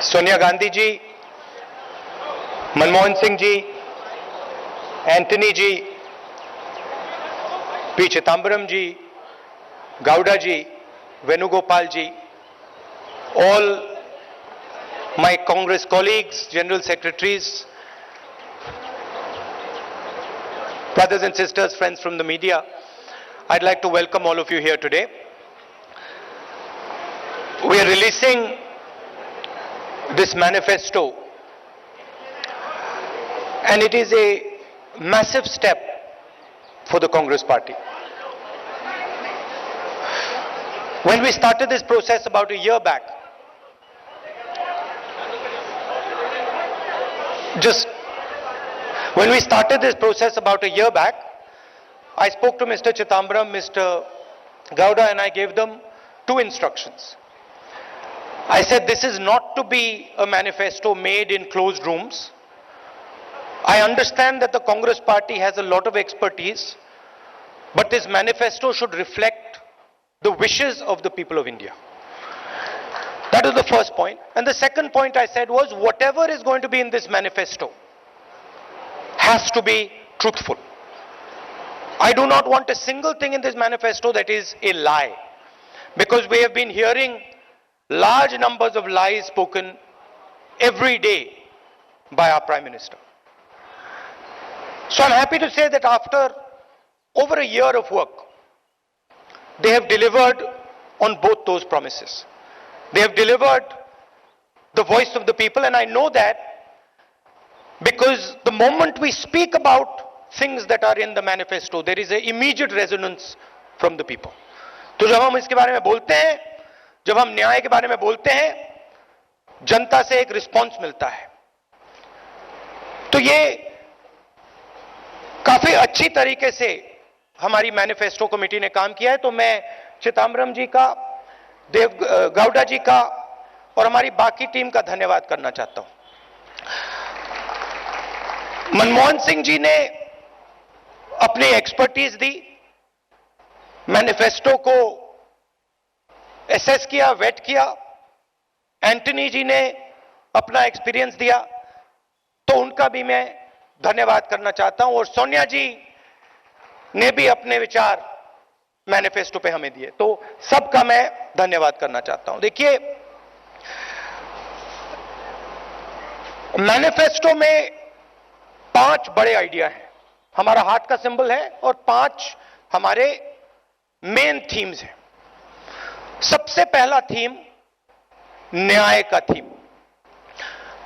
Sonia Gandhi ji, Manmohan Singh ji, Antony ji, P Chidambaram ji, Gowda ji, Venugopal ji, all my Congress colleagues, general secretaries, brothers and sisters, friends from the media, I'd like to welcome all of you here today. We are releasing this manifesto, and it is a massive step for the Congress party. When we started this process about a year back, I spoke to Mr. Chidambaram, Mr. Gowda, and I gave them two instructions. I said this is not to be a manifesto made in closed rooms. I understand that the Congress party has a lot of expertise, but this manifesto should reflect the wishes of the people of India. That is the first point. And the second point I said was whatever is going to be in this manifesto has to be truthful. I do not want a single thing in this manifesto that is a lie, because we have been hearing large numbers of lies spoken every day by our Prime Minister. So I'm happy to say that after over a year of work, they have delivered on both those promises. They have delivered the voice of the people, and I know that because the moment we speak about things that are in the manifesto, there is an immediate resonance from the people. तो जब हम इसके बारे में बोलते हैं, जब हम न्याय के बारे में बोलते हैं, जनता से एक रिस्पांस मिलता है. तो ये काफी अच्छी तरीके से हमारी मैनिफेस्टो कमेटी ने काम किया है. तो मैं चिदम्बरम जी का, गाउडा जी का और हमारी बाकी टीम का धन्यवाद करना चाहता हूं. मनमोहन सिंह जी ने अपनी एक्सपर्टीज दी, मैनिफेस्टो को एसेस किया, वेट किया. एंटनी जी ने अपना एक्सपीरियंस दिया, तो उनका भी मैं धन्यवाद करना चाहता हूं. और सोनिया जी ने भी अपने विचार मैनिफेस्टो पे हमें दिए, तो सबका मैं धन्यवाद करना चाहता हूं. देखिए, मैनिफेस्टो में 5 बड़े आइडिया हैं. हमारा हार्ट का सिंबल है और 5 हमारे मेन थीम्स हैं. सबसे पहला थीम न्याय का थीम.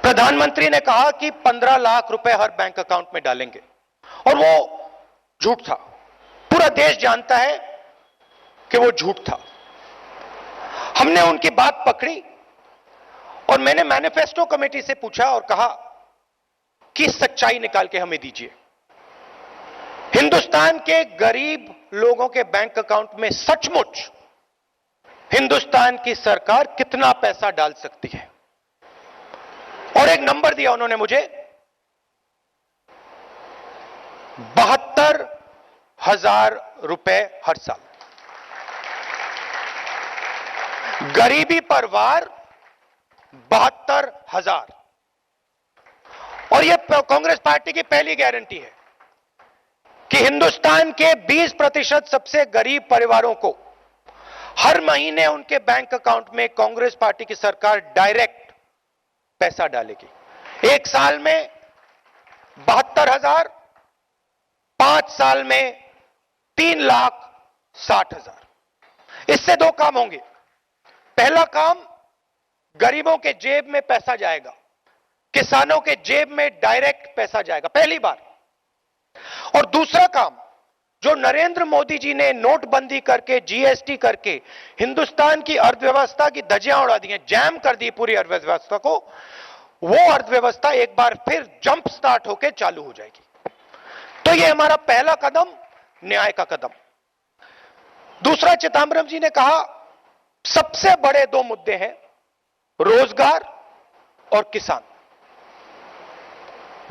प्रधानमंत्री ने कहा कि 15 लाख रुपए हर बैंक अकाउंट में डालेंगे, और वो झूठ था. पूरा देश जानता है कि वो झूठ था. हमने उनकी बात पकड़ी और मैंने मैनिफेस्टो कमेटी से पूछा और कहा कि सच्चाई निकाल के हमें दीजिए. हिंदुस्तान के गरीब लोगों के बैंक अकाउंट में सचमुच हिंदुस्तान की सरकार कितना पैसा डाल सकती है. और एक नंबर दिया उन्होंने मुझे, 72,000 रुपए हर साल. गरीबी पर वार 72,000. और यह कांग्रेस पार्टी की पहली गारंटी है कि हिंदुस्तान के 20% सबसे गरीब परिवारों को हर महीने उनके बैंक अकाउंट में कांग्रेस पार्टी की सरकार डायरेक्ट पैसा डालेगी. एक साल में 72,000, 5 साल में 3,60,000. इससे 2 काम होंगे. पहला काम, गरीबों के जेब में पैसा जाएगा, किसानों के जेब में डायरेक्ट पैसा जाएगा, पहली बार. और दूसरा काम, जो नरेंद्र मोदी जी ने नोटबंदी करके, जीएसटी करके हिंदुस्तान की अर्थव्यवस्था की धज्जियां उड़ा दी हैं, जैम कर दी पूरी अर्थव्यवस्था को, वो अर्थव्यवस्था एक बार फिर जंप स्टार्ट होकर चालू हो जाएगी. तो ये हमारा पहला कदम, न्याय का कदम. दूसरा, चिदम्बरम जी ने कहा सबसे बड़े 2 मुद्दे हैं, रोजगार और किसान.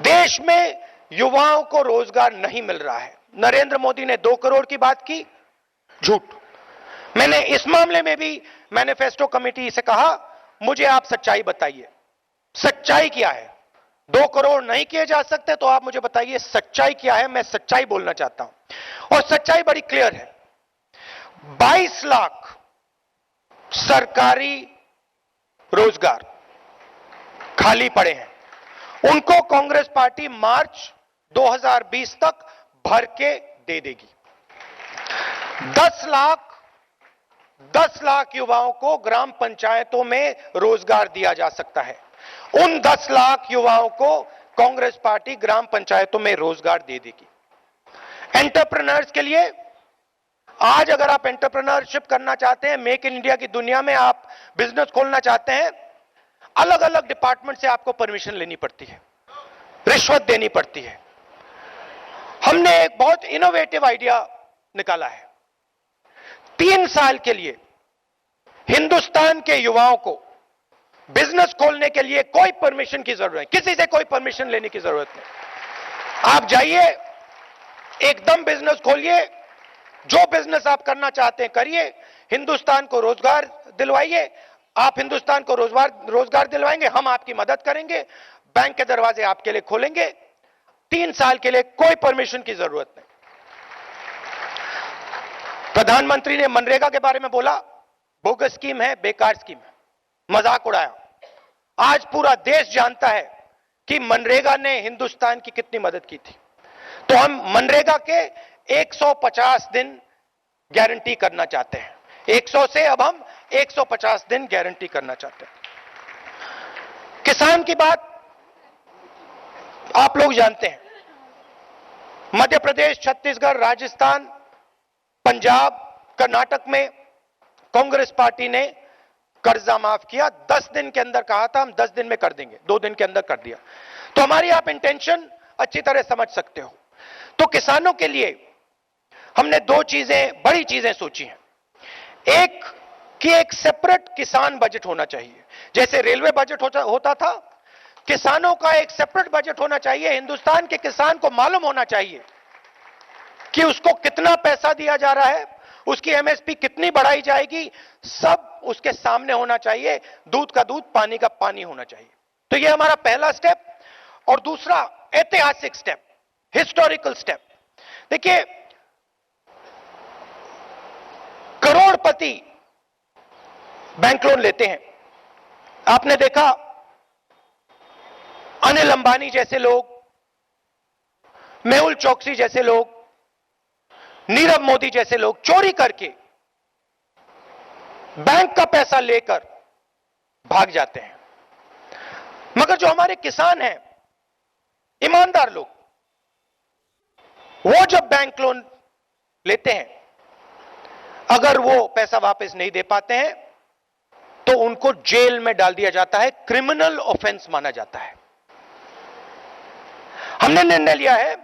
देश में युवाओं को रोजगार नहीं मिल रहा है. नरेंद्र मोदी ने 2 करोड़ की बात की, झूठ. मैंने इस मामले में भी मैनिफेस्टो कमेटी से कहा, मुझे आप सच्चाई बताइए. सच्चाई क्या है? 2 करोड़ नहीं किए जा सकते तो आप मुझे बताइए सच्चाई क्या है? मैं सच्चाई बोलना चाहता हूं और सच्चाई बड़ी क्लियर है। 22 लाख सरकारी रोजगार खाली पड़े हैं, उनको कांग्रेस पार्टी मार्च 2020 तक भर के दे देगी। 10 लाख युवाओं को ग्राम पंचायतों में रोजगार दिया जा सकता है। उन 10 लाख युवाओं को कांग्रेस पार्टी ग्राम पंचायतों में रोजगार दे देगी। एंटरप्रेन्योर्स के लिए आज अगर आप एंटरप्रेन्योरशिप करना चाहते हैं, मेक इन इंडिया की दुनिया में आप बिजनेस खोलना चाहते हैं, अलग अलग डिपार्टमेंट से आपको परमिशन लेनी पड़ती है, रिश्वत देनी पड़ती है। हमने एक बहुत इनोवेटिव आइडिया निकाला है। 3 साल के लिए हिंदुस्तान के युवाओं को बिजनेस खोलने के लिए कोई परमिशन की जरूरत नहीं, किसी से कोई परमिशन लेने की जरूरत नहीं। आप जाइए, एकदम बिजनेस खोलिए, जो बिजनेस आप करना चाहते हैं करिए, हिंदुस्तान को रोजगार दिलवाइए। आप हिंदुस्तान को रोजगार दिलवाएंगे, हम आपकी मदद करेंगे, बैंक के दरवाजे आपके लिए खोलेंगे। 3 साल के लिए कोई परमिशन की जरूरत नहीं। प्रधानमंत्री ने मनरेगा के बारे में बोला, बोगस स्कीम है, बेकार स्कीम है, मजाक उड़ाया। आज पूरा देश जानता है कि मनरेगा ने हिंदुस्तान की कितनी मदद की थी। तो हम मनरेगा के 150 दिन गारंटी करना चाहते हैं। 100 से अब हम 150 दिन गारंटी करना चाहते हैं। किसान की बात आप लोग जानते हैं। मध्य प्रदेश, छत्तीसगढ़, राजस्थान, पंजाब, कर्नाटक में कांग्रेस पार्टी ने कर्जा माफ किया। 10 दिन के अंदर कहा था हम 10 दिन में कर देंगे, 2 दिन के अंदर कर दिया। तो हमारी आप इंटेंशन अच्छी तरह समझ सकते हो। तो किसानों के लिए हमने 2 चीजें, बड़ी चीजें सोची हैं। एक कि एक सेपरेट किसान बजट होना चाहिए, जैसे रेलवे बजट होता था, किसानों का एक सेपरेट बजट होना चाहिए। हिंदुस्तान के किसान को मालूम होना चाहिए कि उसको कितना पैसा दिया जा रहा है, उसकी एमएसपी कितनी बढ़ाई जाएगी, सब उसके सामने होना चाहिए। दूध का दूध, पानी का पानी होना चाहिए। तो यह हमारा पहला स्टेप। और दूसरा ऐतिहासिक स्टेप, हिस्टोरिकल स्टेप। देखिए, करोड़पति बैंक लोन लेते हैं। आपने देखा अनिल अंबानी जैसे लोग, मेहुल चोकसी जैसे लोग, नीरव मोदी जैसे लोग चोरी करके बैंक का पैसा लेकर भाग जाते हैं। मगर जो हमारे किसान हैं, ईमानदार लोग, वो जब बैंक लोन लेते हैं, अगर वो पैसा वापस नहीं दे पाते हैं तो उनको जेल में डाल दिया जाता है, क्रिमिनल ऑफेंस माना जाता है। हमने निर्णय लिया है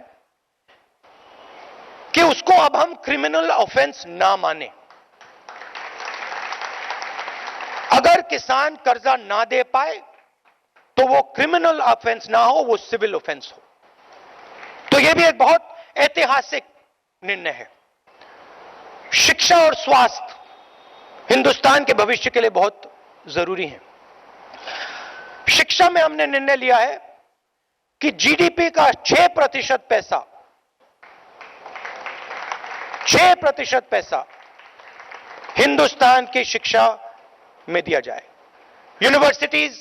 कि उसको अब हम क्रिमिनल ऑफेंस ना माने। अगर किसान कर्जा ना दे पाए तो वो क्रिमिनल ऑफेंस ना हो, वो सिविल ऑफेंस हो। तो यह भी एक बहुत ऐतिहासिक निर्णय है। शिक्षा और स्वास्थ्य हिंदुस्तान के भविष्य के लिए बहुत जरूरी है। शिक्षा में हमने निर्णय लिया है कि जीडीपी का 6% पैसा, 6% पैसा हिंदुस्तान की शिक्षा में दिया जाए। यूनिवर्सिटीज,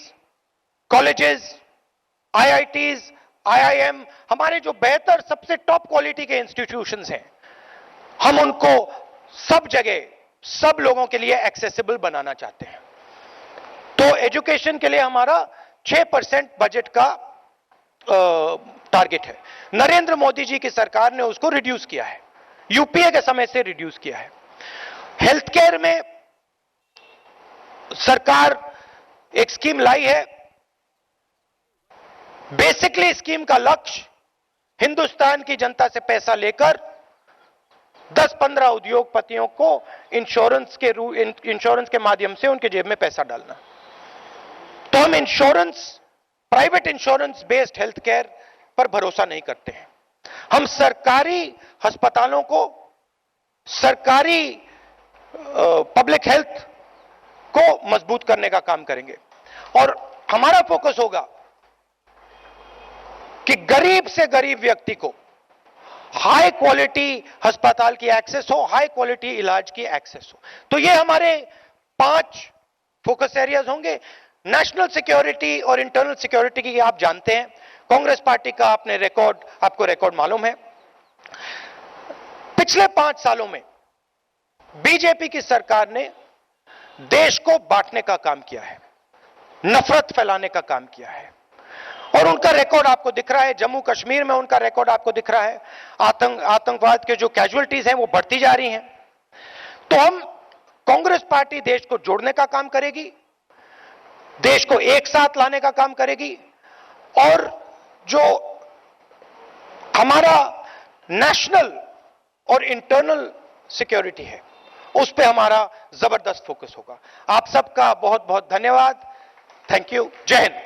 कॉलेजेस, आईआईटीज, आईआईएम, हमारे जो बेहतर सबसे टॉप क्वालिटी के इंस्टीट्यूशंस हैं, हम उनको सब जगह, सब लोगों के लिए एक्सेसिबल बनाना चाहते हैं। तो एजुकेशन के लिए हमारा 6% बजट का टारगेट है। नरेंद्र मोदी जी की सरकार ने उसको रिड्यूस किया है, यूपीए के समय से रिड्यूस किया है। हेल्थ केयर में सरकार एक स्कीम लाई है। बेसिकली स्कीम का लक्ष्य हिंदुस्तान की जनता से पैसा लेकर 10-15 उद्योगपतियों को इंश्योरेंस के माध्यम से उनके जेब में पैसा डालना। तो हम insurance, private insurance based health care पर भरोसा नहीं करते हैं। हम सरकारी अस्पतालों को, सरकारी पब्लिक हेल्थ को मजबूत करने का काम करेंगे। और हमारा फोकस होगा कि गरीब से गरीब व्यक्ति को हाई क्वालिटी अस्पताल की एक्सेस हो, हाई क्वालिटी इलाज की एक्सेस हो। तो ये हमारे 5 फोकस एरियाज होंगे। नेशनल सिक्योरिटी और इंटरनल सिक्योरिटी की आप जानते हैं, कांग्रेस पार्टी का आपको रिकॉर्ड मालूम है। पिछले 5 सालों में बीजेपी की सरकार ने देश को बांटने का काम किया है, नफरत फैलाने का काम किया है, और उनका रिकॉर्ड आपको दिख रहा है। जम्मू कश्मीर में उनका रिकॉर्ड आपको दिख रहा है। आतंकवाद के जो कैजुअलिटीज हैं वो बढ़ती जा रही हैं। तो हम कांग्रेस पार्टी देश को जोड़ने का काम करेगी, देश को एक साथ लाने का काम करेगी, और जो हमारा नेशनल और इंटरनल सिक्योरिटी है उस पे हमारा जबरदस्त फोकस होगा। आप सबका बहुत बहुत धन्यवाद। Thank you. जय हिंद।